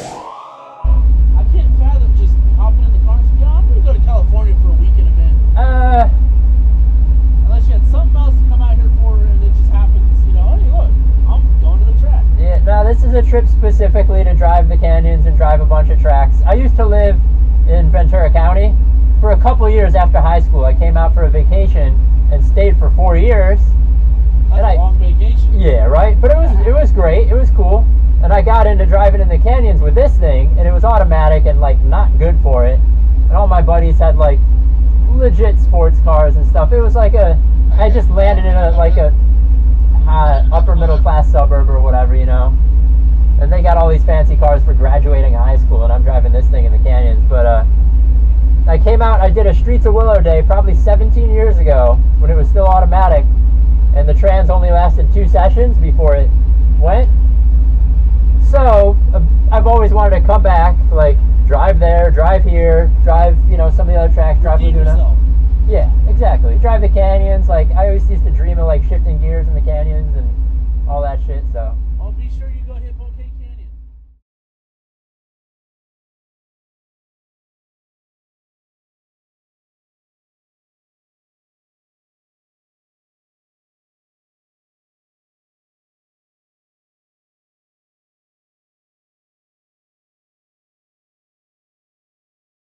I can't fathom just hopping in the car and saying, I'm going to go to California for a weekend event. Unless you had something else to come out here for and it just happens, hey, look, I'm going to the track. Yeah, no, this is a trip specifically to drive the canyons and drive a bunch of tracks. I used to live in Ventura County for a couple years after high school. I came out for a vacation and stayed for 4 years. That's a long vacation. Yeah, right? But it was great. It was cool. And I got into driving in the canyons with this thing, and it was automatic and, not good for it. And all my buddies had, legit sports cars and stuff. It was I just landed in a upper middle class suburb or whatever, And they got all these fancy cars for graduating high school, and I'm driving this thing in the canyons. But I came out, I did a Streets of Willow day probably 17 years ago when it was still automatic, and the trans only lasted 2 sessions before it went. So I've always wanted to come back, drive there, drive here, drive, some of the other tracks, drive Laguna. Yeah, exactly. Drive the canyons. I always used to dream of shifting gears in the canyons and all that shit. So. Well, be sure you go